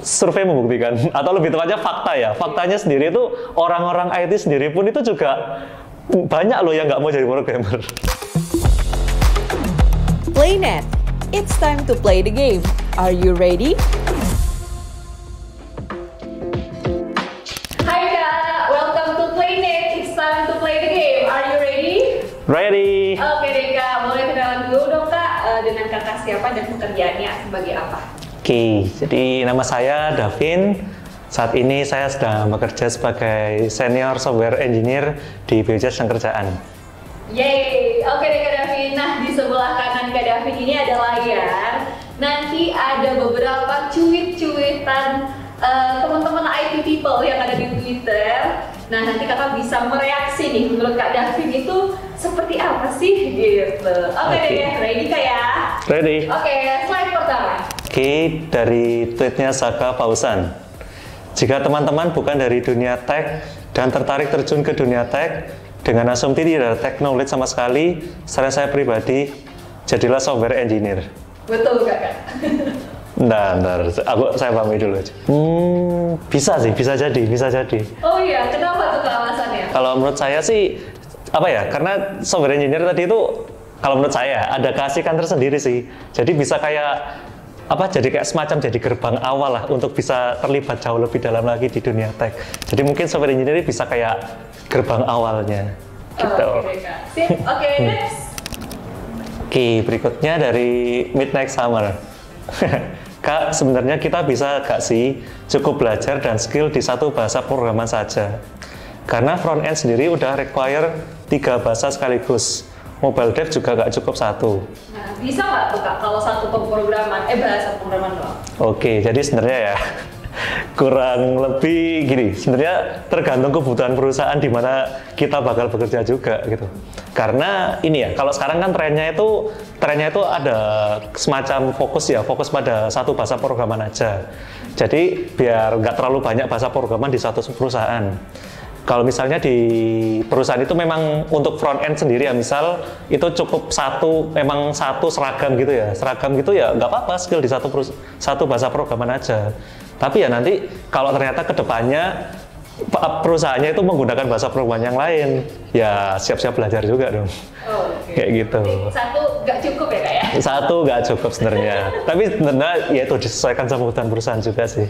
survei membuktikan, atau lebih tepatnya fakta ya. Faktanya sendiri itu orang-orang IT sendiri pun itu juga banyak loh yang nggak mau jadi programmer. PlayNet, it's time to play the game. Are you ready? Hi Kak, welcome to PlayNet. It's time to play the game. Are you ready? Ready? Oke deh Kak, boleh kenalan dulu dong Kak dengan kakak siapa dan pekerjaannya sebagai apa? Oke, jadi nama saya Davin. Saat ini saya sedang bekerja sebagai senior software engineer di BPJS Kerjaan. Yeay, oke deh Kak Davin. Nah, di sebelah kanan Kak Davin ini ada layar. Nanti ada beberapa cuit-cuitan teman-teman IT people yang ada di Twitter. Nah, nanti kakak bisa mereaksi nih, menurut Kak Davin itu seperti apa sih gitu. Oke deh, ready Kak ya? Ready? Oke, slide pertama. Oke, dari tweetnya Saka Pausan. Jika teman-teman bukan dari dunia tech dan tertarik terjun ke dunia tech dengan asumsi tidak ada tech knowledge sama sekali, saran saya pribadi, jadilah software engineer. Betul kakak. Ntar, saya pahami dulu aja. Bisa sih, bisa jadi. Oh iya, kenapa tuh Kak alasannya? Kalau menurut saya sih, apa ya, karena software engineer tadi itu, kalau menurut saya, ada keasikan tersendiri sih. Jadi bisa kayak, jadi kayak semacam jadi gerbang awal lah untuk bisa terlibat jauh lebih dalam lagi di dunia tech. Jadi mungkin software engineer bisa kayak gerbang awalnya. Gitu. Oke Kak. Sip, oke, next. Oke, berikutnya dari Midnight Summer. Kak, sebenarnya kita bisa gak sih cukup belajar dan skill di satu bahasa programan saja? Karena front end sendiri udah require 3 bahasa sekaligus. Mobile dev juga gak cukup 1. Nah, bisa nggak tuh Kak kalau satu bahasa pemrograman doang? Oke, jadi sebenarnya ya kurang lebih gini. Sebenarnya tergantung kebutuhan perusahaan di mana kita bakal bekerja juga gitu. Karena ini ya, kalau sekarang kan trennya itu ada semacam fokus pada satu bahasa programan aja. Jadi biar nggak terlalu banyak bahasa programan di satu perusahaan. Kalau misalnya di perusahaan itu memang untuk front end sendiri ya, misal itu cukup satu seragam gitu ya nggak apa-apa, skill di satu bahasa programan aja. Tapi ya nanti kalau ternyata kedepannya perusahaannya itu menggunakan bahasa programan yang lain, ya siap-siap belajar juga dong. Oh, okay. Kayak gitu. Jadi satu nggak cukup ya Kak ya? Satu nggak cukup sebenarnya. Tapi sebenarnya ya itu disesuaikan sama kebutuhan perusahaan juga sih.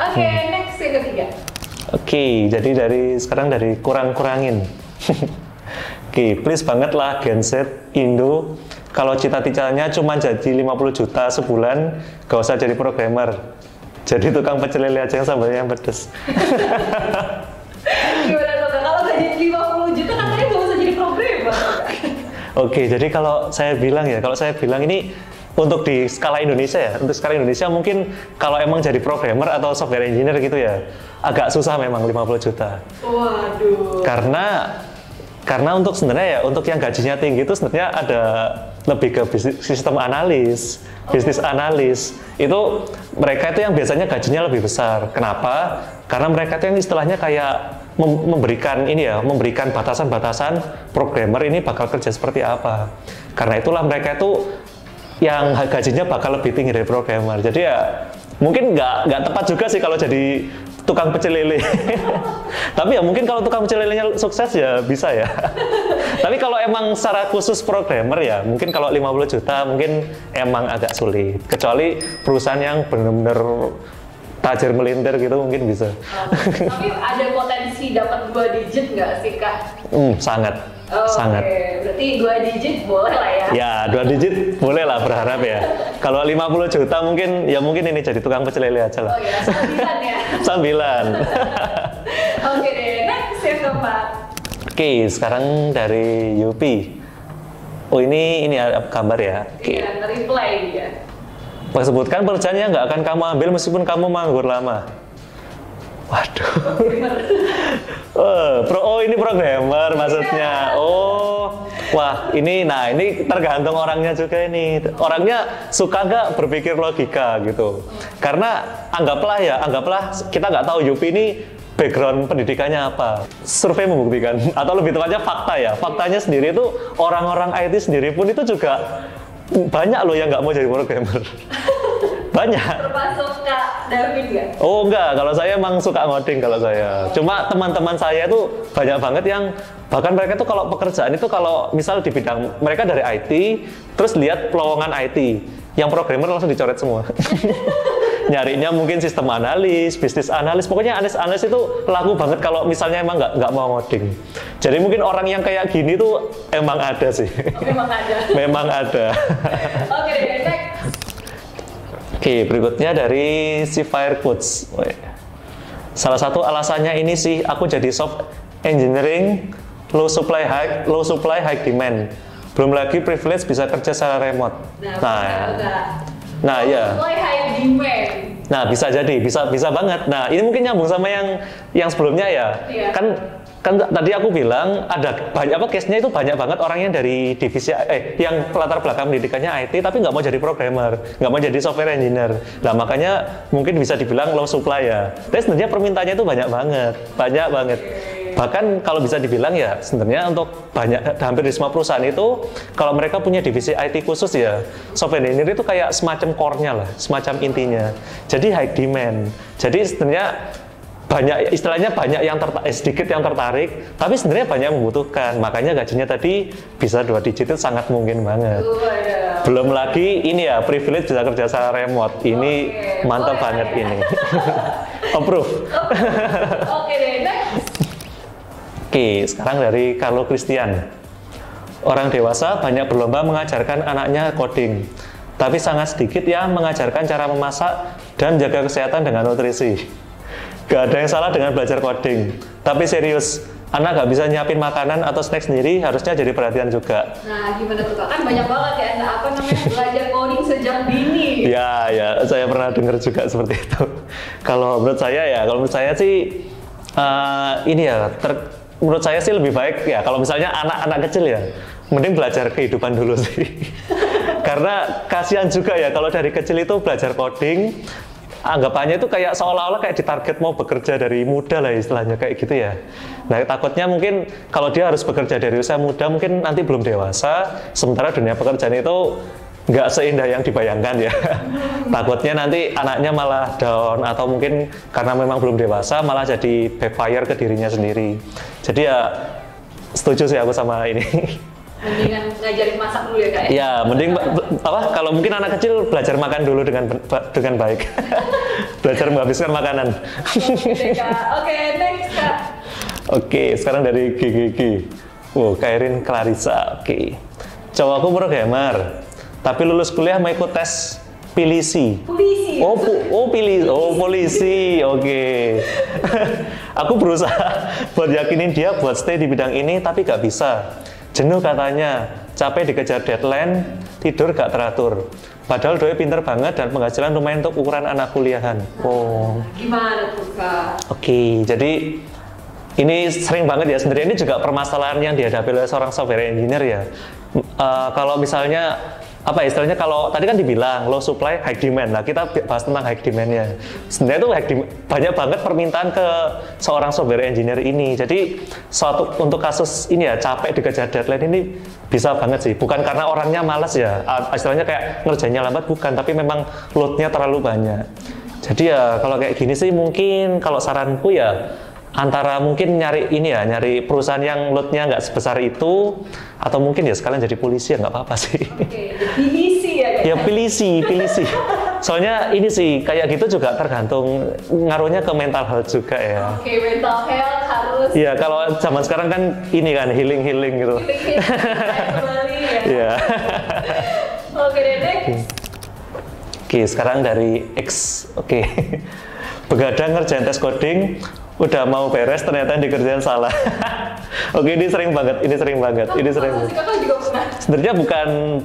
Oke, next yang ketiga. Oke, jadi sekarang dari kurangin. Oke, please banget lah Gen Z Indo. Kalau cita-citanya cuma jadi 50 juta sebulan, gak usah jadi programmer. Jadi tukang pecel lele aja yang sambalnya yang pedes. Gimana tuh Kak? Kalau gaji 50 juta katanya gak usah jadi programmer. Oke, jadi kalau saya bilang ini untuk di skala Indonesia ya, mungkin kalau emang jadi programmer atau software engineer gitu ya, agak susah memang 50 juta. Waduh. Karena untuk sebenarnya ya, untuk yang gajinya tinggi itu sebenarnya ada lebih ke sistem analis, bisnis analis. Itu mereka itu yang biasanya gajinya lebih besar. Kenapa? Karena mereka itu yang istilahnya kayak memberikan batasan-batasan programmer ini bakal kerja seperti apa. Karena itulah mereka itu yang gajinya bakal lebih tinggi dari programmer. Jadi ya mungkin nggak tepat juga sih kalau jadi tukang pecel lele. Tapi ya mungkin kalau tukang pecel lelenya sukses ya bisa ya. Tapi kalau emang secara khusus programmer ya mungkin kalau 50 juta mungkin emang agak sulit. Kecuali perusahaan yang benar-benar tajir melintir gitu mungkin bisa. Tapi ada potensi dapat 2 digit nggak sih Kak? Sangat. Sangat. Berarti 2 digit boleh lah ya? Ya, 2 digit boleh lah, berharap ya. Kalau 50 juta mungkin ini jadi tukang pecel lele aja lah. Oh ya, 9 ya? 9. Oke deh, next yang keempat. Oke, sekarang dari Yupi. Oh ini ada gambar ya? Iya, reply dia. Sebutkan pekerjaan yang nggak akan kamu ambil meskipun kamu menganggur lama. Waduh. Ini programmer maksudnya. Wah, ini tergantung orangnya juga ini. Orangnya suka nggak berpikir logika gitu. Karena anggaplah kita nggak tahu Yupi ini background pendidikannya apa. Survei membuktikan, atau lebih tepatnya fakta ya. Faktanya sendiri itu orang-orang IT sendiri pun itu juga banyak loh yang nggak mau jadi programmer. Banyak. Termasuk Kak David nggak? Oh enggak, kalau saya emang suka ngoding kalau saya. Cuma teman-teman saya tuh banyak banget yang bahkan mereka tuh kalau pekerjaan itu kalau misal di bidang mereka dari IT, terus lihat lowongan IT, yang programmer langsung dicoret semua. Nyarinya mungkin sistem analis, bisnis analis, pokoknya analis itu laku banget kalau misalnya emang nggak mau ngoding. Jadi mungkin orang yang kayak gini tuh emang ada sih. Oh, memang ada. Memang ada. Oke, next. Oke, berikutnya dari si Fire Coach. Salah satu alasannya ini sih, aku jadi soft engineering, low supply high demand. Belum lagi privilege bisa kerja secara remote. Nah, ya. Supply high demand. Nah, bisa jadi, bisa banget. Nah, ini mungkin nyambung sama yang sebelumnya ya. Iya. Kan tadi aku bilang ada banyak case-nya itu banyak banget orang yang dari divisi yang latar belakang pendidikannya IT tapi nggak mau jadi programmer, nggak mau jadi software engineer. Nah, makanya mungkin bisa dibilang low supply ya. Tapi sebenarnya permintaannya itu banyak banget. Bahkan kalau bisa dibilang ya sebenarnya untuk hampir di semua perusahaan itu kalau mereka punya divisi IT khusus ya, software engineer itu kayak semacam core-nya lah, semacam intinya. Jadi high demand. Jadi sebenarnya banyak yang sedikit yang tertarik, tapi sebenarnya banyak yang membutuhkan. Makanya gajinya tadi bisa 2 digit itu sangat mungkin banget. Belum lagi ini ya, privilege bisa kerja secara remote. Ini mantap banget ini. Approve. Oke deh, next. Oke, sekarang dari Carlo Christian. Orang dewasa banyak berlomba mengajarkan anaknya coding, tapi sangat sedikit yang mengajarkan cara memasak dan menjaga kesehatan dengan nutrisi. Gak ada yang salah dengan belajar coding, tapi serius, anak gak bisa nyiapin makanan atau snack sendiri, harusnya jadi perhatian juga. Nah, gimana tuh Kak? Kan banyak banget ya, belajar coding sejak dini. Ya, saya pernah dengar juga seperti itu. Kalau menurut saya sih, menurut saya sih lebih baik ya, kalau misalnya anak-anak kecil ya, mending belajar kehidupan dulu sih. Karena kasihan juga ya, kalau dari kecil itu belajar coding, anggapannya itu kayak seolah-olah kayak ditarget mau bekerja dari muda lah istilahnya kayak gitu ya. Nah, takutnya mungkin kalau dia harus bekerja dari usia muda mungkin nanti belum dewasa, sementara dunia pekerjaan itu nggak seindah yang dibayangkan ya. Takutnya nanti anaknya malah down atau mungkin karena memang belum dewasa malah jadi backfire ke dirinya sendiri. Jadi ya setuju sih aku sama ini. Mendingan ngajarin masak dulu ya Kak ya? Ya, mending kalau mungkin anak kecil belajar makan dulu dengan baik. Belajar menghabiskan makanan. Oke, next Kak. Oke, sekarang dari GGG. Kairin Clarissa. Oke. Cowokku programmer, tapi lulus kuliah mau ikut tes polisi. Polisi. Oke. Aku berusaha buat yakinin dia buat stay di bidang ini tapi gak bisa. Jenuh katanya, capek dikejar deadline, tidur gak teratur. Padahal doi pinter banget dan penghasilan lumayan untuk ukuran anak kuliahan. Gimana tuh Kak? Oke, jadi ini sering banget ya sebenarnya, ini juga permasalahan yang dihadapi oleh seorang software engineer ya. Kalau misalnya istilahnya kalau tadi kan dibilang low supply high demand. Nah, kita bahas tentang high demand-nya. Sebenarnya itu banyak banget permintaan ke seorang software engineer ini. Jadi untuk kasus ini ya capek dikejar deadline ini bisa banget sih. Bukan karena orangnya malas ya. Istilahnya kayak ngerjainnya lambat bukan, tapi memang load-nya terlalu banyak. Jadi ya kalau kayak gini sih mungkin kalau saranku ya antara mungkin nyari perusahaan yang load-nya nggak sebesar itu, atau mungkin ya sekalian jadi polisi ya nggak apa-apa sih. Oke, polisi ya. Ya polisi. Soalnya ini sih kayak gitu juga tergantung ngaruhnya ke mental health juga ya. Oke, mental health harus. Iya, kalau zaman sekarang kan ini kan healing gitu. Kembali ya. Iya. Oke, next. Oke, sekarang dari X. Oke. Begadang ngerjain tes coding, udah mau beres ternyata dikerjain salah. Oke, ini sering banget. Kakak juga pernah. Sebenarnya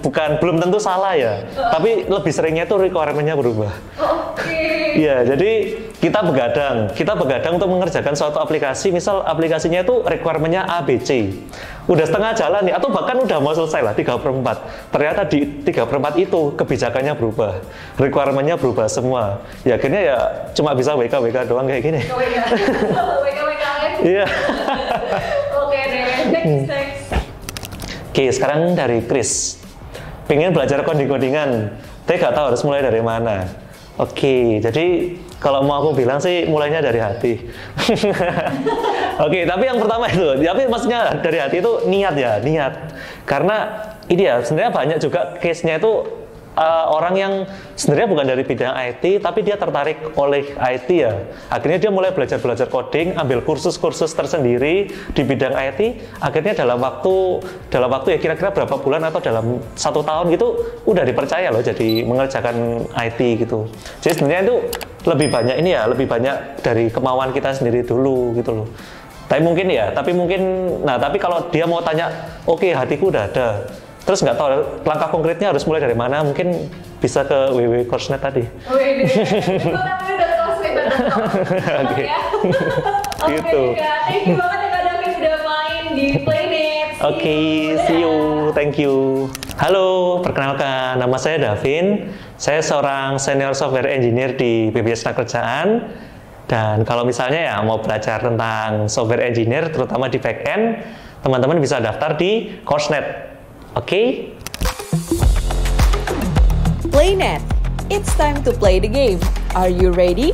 bukan belum tentu salah ya, tapi lebih seringnya itu requirement-nya berubah. Oke. Iya, jadi kita begadang untuk mengerjakan suatu aplikasi, misal aplikasinya itu requirement-nya A, B, C. Udah setengah jalan nih, atau bahkan udah mau selesai lah, 3/4. Ternyata di 3/4 itu kebijakannya berubah, requirement-nya berubah semua. Ya akhirnya ya cuma bisa WK doang kayak gini. WK Iya. Oke deh, next. Oke, sekarang dari Chris. Pengen belajar coding-codingan, tapi gak tahu harus mulai dari mana. Oke, jadi kalau mau aku bilang sih mulainya dari hati. Oke, tapi yang pertama itu, tapi maksudnya dari hati itu niat ya, niat. Karena ini ya, sebenarnya banyak juga case-nya itu orang yang sebenarnya bukan dari bidang IT, tapi dia tertarik oleh IT ya. Akhirnya dia mulai belajar coding, ambil kursus-kursus tersendiri di bidang IT. Akhirnya dalam waktu ya kira-kira berapa bulan atau dalam 1 tahun gitu udah dipercaya loh jadi mengerjakan IT gitu. Jadi sebenarnya itu lebih banyak ini ya, lebih banyak dari kemauan kita sendiri dulu gitu loh. Tapi kalau dia mau tanya, oke, hatiku udah ada. Terus nggak tahu langkah konkretnya harus mulai dari mana, mungkin bisa ke www.coursenet tadi. Wih, itu namanya udah coursenet.com. Oke. Gitu. Thank you banget ya Kak David udah main di Playnet. Oke, see you, thank you. Halo, perkenalkan, nama saya Davin. Saya seorang senior software engineer di BBS Kerjaan. Dan kalau misalnya ya mau belajar tentang software engineer, terutama di backend, teman-teman bisa daftar di Coursenet. Oke? Playnet. It's time to play the game. Are you ready?